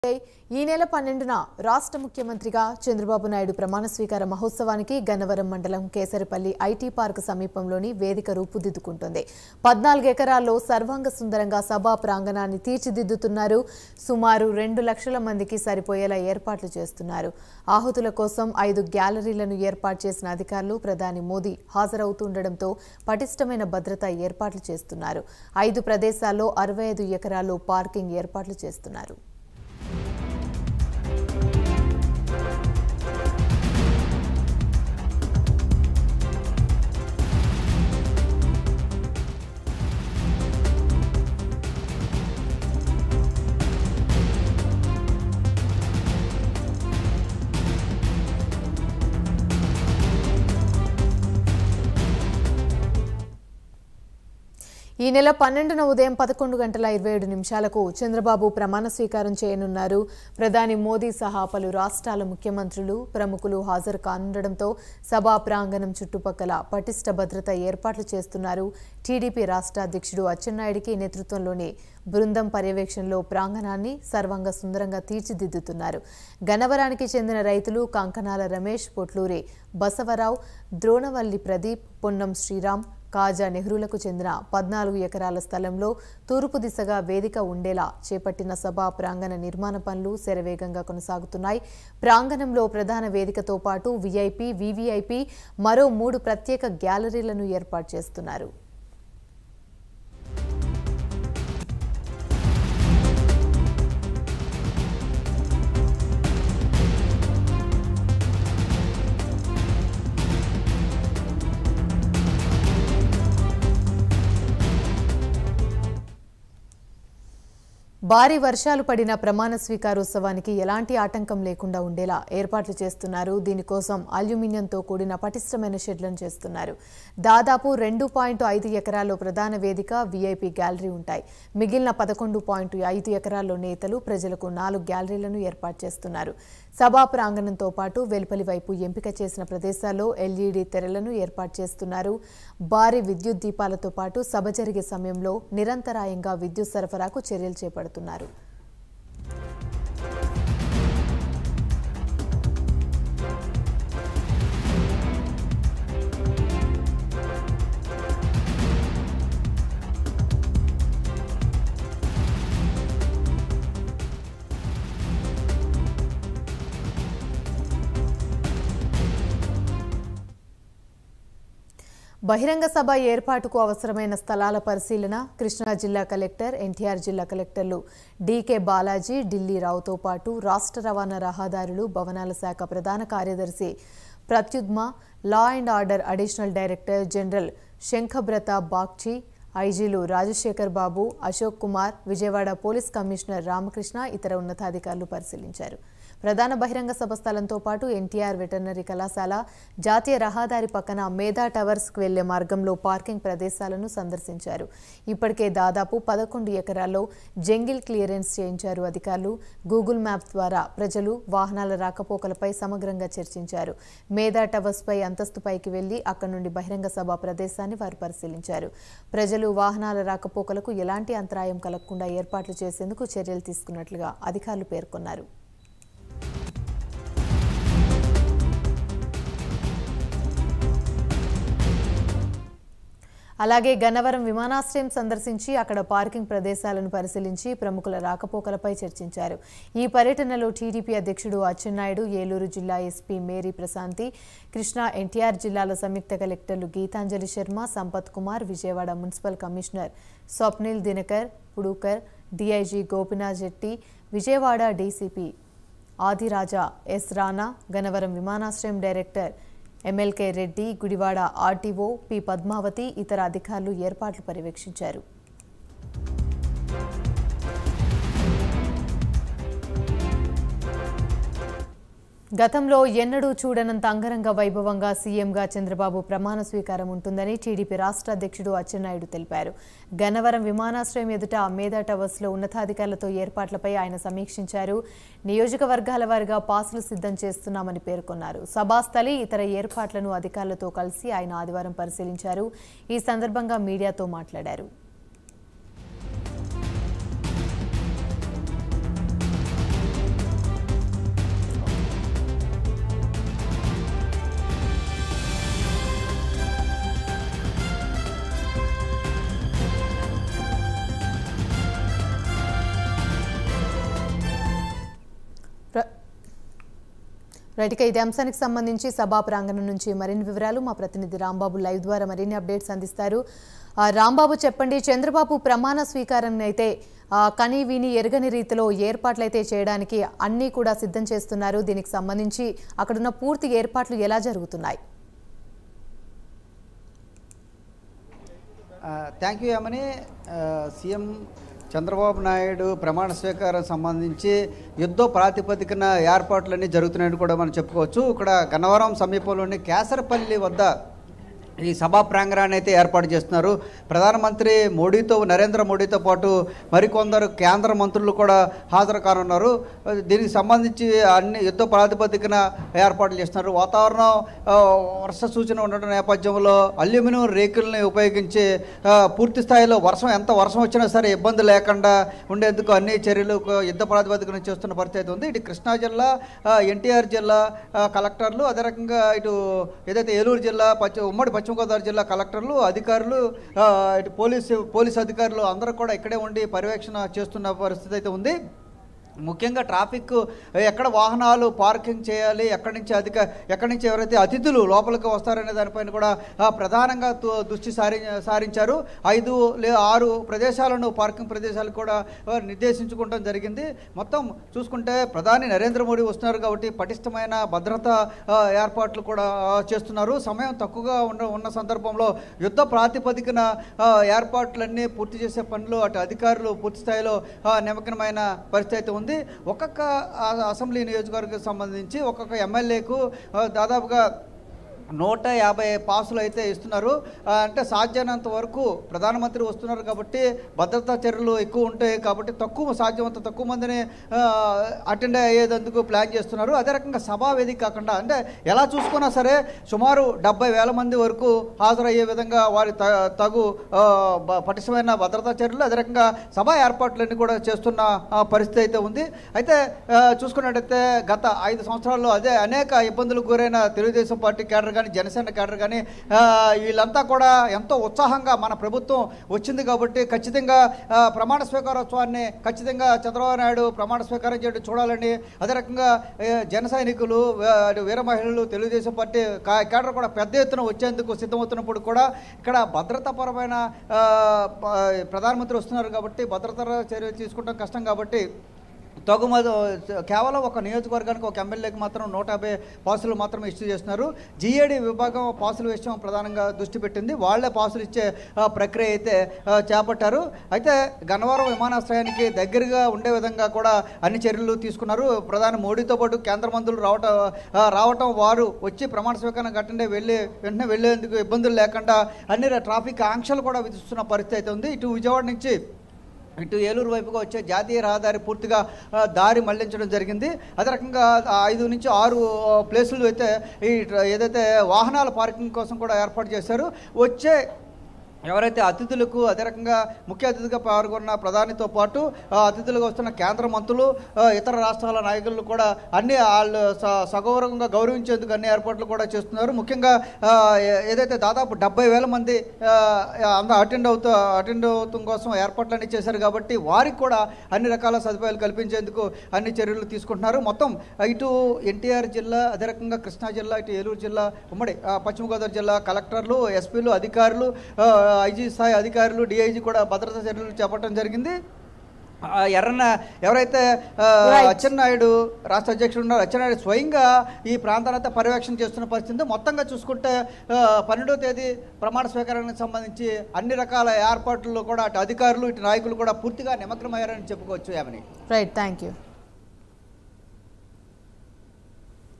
ఈ నెల 12న రాష్ట్ర ముఖ్యమంత్రిగా చంద్రబాబు నాయుడు ప్రమాణ స్వీకార మహోత్సవానికి గన్నవరం మండలం కేసరిపల్లి ఐటీ పార్క్ సమీపంలోని వేదిక రూపుదిద్దుకుంటుంది. 14 ఎకరాల్లో సర్వాంగ సుందరంగా సభా ప్రాంగణాన్ని తీర్చిదిద్దుతున్నారు. సుమారు 2 లక్షల మందికి సరిపోయేలా ఏర్పాట్లు చేస్తున్నారు. ఆహుతుల కోసం 5 గ్యాలరీలను ఏర్పాటు చేసిన అధికారులు ప్రధాని మోదీ హాజరవుతుండటంతో పటిష్టమైన భద్రతా ఏర్పాట్లు చేస్తున్నారు. 5 ప్రదేశాల్లో 65 ఎకరాల్లో పార్కింగ్ ఏర్పాట్లు చేస్తున్నారు. ఈ నెల 12న ఉదయం 11:27 చంద్రబాబు ప్రమాణ స్వీకారం చేయనున్నారు. ప్రధాని మోదీ సహా పలు రాష్ట్రాల ముఖ్యమంత్రులు, ప్రముఖులు హాజరు కానుండటంతో సభా ప్రాంగణం చుట్టుపక్కల పటిష్ట భద్రత ఏర్పాట్లు చేస్తున్నారు. టీడీపీ రాష్ట్ర అధ్యక్షుడు అచ్చెన్నాయుడికి నేతృత్వంలోని బృందం పర్యవేక్షణలో ప్రాంగణాన్ని సర్వాంగ సుందరంగా తీర్చిదిద్దుతున్నారు. గన్నవరానికి చెందిన రైతులు కంకనాల రమేష్, పొట్లూరి బసవరావు, ద్రోణవల్లి ప్రదీప్, పొన్నం శ్రీరామ్, కాజా నెహ్రూలకు చెందిన 14 ఎకరాల స్థలంలో తూర్పు దిశగా వేదిక ఉండేలా చేపట్టిన సభా ప్రాంగణ నిర్మాణ పనులు శరవేగంగా కొనసాగుతున్నాయి. ప్రాంగణంలో ప్రధాన వేదికతో పాటు వీఐపీ, వీవీఐపీ మరో 3 ప్రత్యేక గ్యాలరీలను ఏర్పాటు చేస్తున్నారు. భారీ వర్షాలు పడిన ప్రమాణ స్వీకారోత్సవానికి ఎలాంటి ఆటంకం లేకుండా ఉండేలా ఏర్పాట్లు చేస్తున్నారు. దీనికోసం అల్యూమినియంతో కూడిన పటిష్టమైన షెడ్లను చేస్తున్నారు. దాదాపు 2.5 ఎకరాల్లో ప్రధాన వేదిక, వీఐపీ గ్యాలరీ ఉంటాయి. మిగిలిన 11.5 ఎకరాల్లో నేతలు, ప్రజలకు 4 గ్యాలరీలను ఏర్పాటు చేస్తున్నారు. సభా ప్రాంగణంతో పాటు వెలుపలి వైపు ఎంపిక చేసిన ప్రదేశాల్లో ఎల్ఈడీ తెరలను ఏర్పాటు చేస్తున్నారు. భారీ విద్యుత్ దీపాలతో పాటు సభ జరిగే సమయంలో నిరంతరాయంగా విద్యుత్ సరఫరాకు చర్యలు చేపడుతున్నారు. బహిరంగ సభ ఏర్పాటుకు అవసరమైన స్థలాల పరిశీలన కృష్ణా జిల్లా కలెక్టర్, ఎన్టీఆర్ జిల్లా కలెక్టర్లు డీకే బాలాజీ, ఢిల్లీ రావుతో పాటు రాష్ట్ర రవాణా రహదారులు, భవనాల శాఖ ప్రధాన కార్యదర్శి ప్రత్యుద్మ, law and order additional director general Shankhabrata Bagchi, ఐజీలు రాజశేఖర్ బాబు, అశోక్ కుమార్, విజయవాడ పోలీస్ కమిషనర్ రామకృష్ణ ఇతర ఉన్నతాధికారులు పరిశీలించారు. ప్రధాన బహిరంగ సభ స్థలంతో పాటు ఎన్టీఆర్ వెటర్నరీ కళాశాల, జాతీయ రహదారి పక్కన మేధా టవర్స్కు వెళ్లే మార్గంలో పార్కింగ్ ప్రదేశాలను సందర్శించారు. ఇప్పటికే దాదాపు 11 ఎకరాల్లో జంగిల్ క్లియరెన్స్ చేయించారు అధికారులు. గూగుల్ మ్యాప్ ద్వారా ప్రజలు, వాహనాల రాకపోకలపై సమగ్రంగా చర్చించారు. మేధా టవర్స్పై అంతస్తుపైకి వెళ్లి అక్కడి నుండి బహిరంగ సభ ప్రదేశాన్ని వారు పరిశీలించారు. ప్రజలు, వాహనాల రాకపోకలకు ఎలాంటి అంతరాయం కలగకుండా ఏర్పాట్లు చేసేందుకు చర్యలు తీసుకున్నట్లుగా అధికారులు పేర్కొన్నారు. అలాగే గన్నవరం విమానాశ్రయం సందర్శించి అక్కడ పార్కింగ్ ప్రదేశాలను పరిశీలించి ప్రముఖుల రాకపోకలపై చర్చించారు. ఈ పర్యటనలో టీడీపీ అధ్యక్షుడు అచ్చెన్నాయుడు, ఏలూరు జిల్లా ఎస్పీ మేరీ ప్రశాంతి, కృష్ణా, ఎన్టీఆర్ జిల్లాల సంయుక్త కలెక్టర్లు Geetanjali Sharma, Sampath Kumar, Vijayawada municipal commissioner Swapnil Dinakar, Pudukar, DIG Gopinath Jetti, Vijayawada DCP Adiraja S Rana, Gannavaram విమానాశ్రయం డైరెక్టర్ ఎమ్మెల్కే రెడ్డి, గుడివాడ ఆర్టీఓ పి పద్మావతి ఇతర అధికారులు ఏర్పాట్లు పర్యవేక్షించారు. గతంలో ఎన్నడూ చూడనంత అంగరంగ వైభవంగా సీఎంగా చంద్రబాబు ప్రమాణ స్వీకారం ఉంటుందని టీడీపీ రాష్ట్ర అధ్యక్షుడు అచ్చెన్నాయుడు తెలిపారు. గన్నవరం విమానాశ్రయం ఎదుట మేధా టవర్స్లో ఉన్నతాధికారులతో ఏర్పాట్లపై ఆయన సమీక్షించారు. నియోజకవర్గాల వారీగా పాసులు సిద్ధం చేస్తున్నామని పేర్కొన్నారు. సభాస్థలి, ఇతర ఏర్పాట్లను అధికారులతో కలిసి ఆయన ఆదివారం పరిశీలించారు. ఈ సందర్భంగా మీడియాతో మాట్లాడారు. రైట్, ఇక ఇదే అంశానికి సంబంధించి సభా ప్రాంగణం నుంచి మరిన్ని వివరాలు మా ప్రతినిధి రాంబాబు లైవ్ ద్వారా మరిన్ని అప్డేట్స్ అందిస్తారు. రాంబాబు, చెప్పండి, చంద్రబాబు ప్రమాణ స్వీకారం అయితే కని విని ఎరగని రీతిలో ఏర్పాట్లు అయితే చేయడానికి అన్నీ కూడా సిద్ధం చేస్తున్నారు. దీనికి సంబంధించి అక్కడున్న పూర్తి ఏర్పాట్లు ఎలా జరుగుతున్నాయి? థ్యాంక్ యూ యమని. సీఎం చంద్రబాబు నాయుడు ప్రమాణ స్వీకారం సంబంధించి యుద్ధ ప్రాతిపదికన ఏర్పాట్లన్నీ జరుగుతున్నాయని కూడా మనం చెప్పుకోవచ్చు. ఇక్కడ గన్నవరం సమీపంలోని కేసరపల్లి వద్ద ఈ సభా ప్రాంగణాన్ని అయితే ఏర్పాటు చేస్తున్నారు. ప్రధానమంత్రి నరేంద్ర మోడీతో పాటు మరికొందరు కేంద్ర మంత్రులు కూడా హాజరు కానున్నారు. దీనికి సంబంధించి అన్ని యుద్ధ ప్రాతిపదికన ఏర్పాట్లు చేస్తున్నారు. వాతావరణం వర్ష సూచన ఉండడం నేపథ్యంలో అల్యూమినియం రేకుల్ని ఉపయోగించి పూర్తి స్థాయిలో ఎంత వర్షం వచ్చినా సరే ఇబ్బంది లేకుండా ఉండేందుకు అన్ని చర్యలు యుద్ధ ప్రాతిపదికన చేస్తున్న పరిస్థితి ఉంది. ఇటు కృష్ణా జిల్లా, ఎన్టీఆర్ జిల్లా కలెక్టర్లు, అదే రకంగా ఇటు ఏదైతే ఏలూరు జిల్లా, ఉమ్మడి పశ్చిమ గోదావరి జిల్లా కలెక్టర్లు, అధికారులు, ఇటు పోలీస్ అధికారులు అందరూ కూడా ఇక్కడే ఉండి పర్యవేక్షణ చేస్తున్న పరిస్థితి అయితే ఉంది. ముఖ్యంగా ట్రాఫిక్ ఎక్కడ వాహనాలు పార్కింగ్ చేయాలి, ఎక్కడి నుంచి ఎవరైతే అతిథులు లోపలికి వస్తారనే దానిపైన కూడా ప్రధానంగా దృష్టి సారించారు. 5 లేదా 6 ప్రదేశాలను, పార్కింగ్ ప్రదేశాలు కూడా నిర్దేశించుకోవడం జరిగింది. మొత్తం చూసుకుంటే ప్రధాని నరేంద్ర మోడీ వస్తున్నారు కాబట్టి పటిష్టమైన భద్రతా ఏర్పాట్లు కూడా చేస్తున్నారు. సమయం తక్కువగా ఉన్న సందర్భంలో యుద్ధ ప్రాతిపదికన ఏర్పాట్లన్నీ పూర్తి చేసే పనులు అటు అధికారులు పూర్తి స్థాయిలో నిమగ్నమైన పరిస్థితి ఉంది. ఒక్కొక్క అసెంబ్లీ నియోజకవర్గానికి సంబంధించి ఒక్కొక్క ఎమ్మెల్యేకు దాదాపుగా 150 పాసులు అయితే ఇస్తున్నారు. అంటే సాధ్యమైనంత వరకు ప్రధానమంత్రి వస్తున్నారు కాబట్టి భద్రతా చర్యలు ఎక్కువ ఉంటాయి కాబట్టి సాధ్యమంత తక్కువ మందిని అటెండ్ అయ్యేందుకు ప్లాన్ చేస్తున్నారు. అదే రకంగా సభా వేదిక కాకుండా అంటే ఎలా చూసుకున్నా సరే సుమారు 70,000 మంది వరకు హాజరయ్యే విధంగా వారి తగు పటిష్టమైన భద్రతా చర్యలు, అదే రకంగా సభా ఏర్పాట్లన్నీ కూడా చేస్తున్న పరిస్థితి అయితే ఉంది. అయితే చూసుకున్నట్టయితే గత 5 సంవత్సరాల్లో అనేక ఇబ్బందులకు గురైన Telugu Desam party cadre, Janasena cadre కానీ వీళ్ళంతా కూడా ఎంతో ఉత్సాహంగా మన ప్రభుత్వం వచ్చింది కాబట్టి ఖచ్చితంగా ప్రమాణ స్వీకారోత్సవాన్ని ఖచ్చితంగా చంద్రబాబు నాయుడు ప్రమాణ స్వీకారం చేయడం చూడాలని, అదే రకంగా జన సైనికులు, వీర మహిళలు, తెలుగుదేశం పార్టీ కేడర్ కూడా పెద్ద ఎత్తున వచ్చేందుకు సిద్ధమవుతున్నప్పుడు కూడా ఇక్కడ భద్రతాపరమైన ప్రధానమంత్రి వస్తున్నారు కాబట్టి భద్రతా చర్యలు తీసుకుంటాం కష్టం కాబట్టి కేవలం ఒక నియోజకవర్గానికి ఒక ఎమ్మెల్యేకి మాత్రం 150 పాసులు మాత్రమే ఇష్యూ చేస్తున్నారు. జీఏడీ విభాగం పాసుల విషయం ప్రధానంగా దృష్టి పెట్టింది. వాళ్లే పాసులు ఇచ్చే ప్రక్రియ అయితే చేపట్టారు. అయితే గన్నవరం విమానాశ్రయానికి దగ్గరగా ఉండే విధంగా కూడా అన్ని చర్యలు తీసుకున్నారు. ప్రధాని మోడీతో పాటు కేంద్ర మంత్రులు రావటం వారు వచ్చి ప్రమాణ స్వీకారం వెంటనే వెళ్లేందుకు ఇబ్బందులు లేకుండా అన్ని ట్రాఫిక్ ఆంక్షలు కూడా విధిస్తున్న పరిస్థితి అయితే ఉంది. ఇటు విజయవాడ నుంచి ఇటు ఏలూరు వైపుగా వచ్చే జాతీయ రహదారి పూర్తిగా దారి మళ్లించడం జరిగింది. అదే రకంగా 5 నుంచి 6 ప్లేసులు అయితే ఏదైతే వాహనాల పార్కింగ్ కోసం కూడా ఏర్పాటు చేశారు. వచ్చే ఎవరైతే అతిథులకు, అదే రకంగా ముఖ్య అతిథిగా పాల్గొన్న ప్రధానితో పాటు అతిథులుగా వస్తున్న కేంద్ర మంత్రులు, ఇతర రాష్ట్రాల నాయకులు కూడా అన్ని వాళ్ళు సగౌరవంగా గౌరవించేందుకు అన్ని ఏర్పాట్లు కూడా చేస్తున్నారు. ముఖ్యంగా ఏదైతే దాదాపు 70,000 మంది అటెండ్ అవుతాం కోసం ఏర్పాట్లన్నీ చేశారు కాబట్టి వారికి కూడా అన్ని రకాల సదుపాయాలు కల్పించేందుకు అన్ని చర్యలు తీసుకుంటున్నారు. మొత్తం ఇటు ఎన్టీఆర్ జిల్లా, అదే రకంగా కృష్ణా జిల్లా, ఇటు ఏలూరు జిల్లా, ఉమ్మడి పశ్చిమ గోదావరి జిల్లా కలెక్టర్లు, ఎస్పీలు, అధికారులు, ఐజీ స్థాయి అధికారులు, డిఐజీ కూడా భద్రతా చర్యలు చేపట్టడం జరిగింది. ఎవరైతే అచ్చెన్నాయుడు రాష్ట్ర అధ్యక్షుడు ఉన్నారో అచ్చెన్నాయుడు స్వయంగా ఈ ప్రాంతాన్ని పర్యవేక్షణ చేస్తున్న పరిస్థితి. మొత్తంగా చూసుకుంటే 12వ తేదీ ప్రమాణ స్వీకారానికి సంబంధించి అన్ని రకాల ఏర్పాట్లు కూడా అటు అధికారులు, ఇటు నాయకులు కూడా పూర్తిగా నిమగ్నమయ్యారని చెప్పుకోవచ్చు. Right, thank you.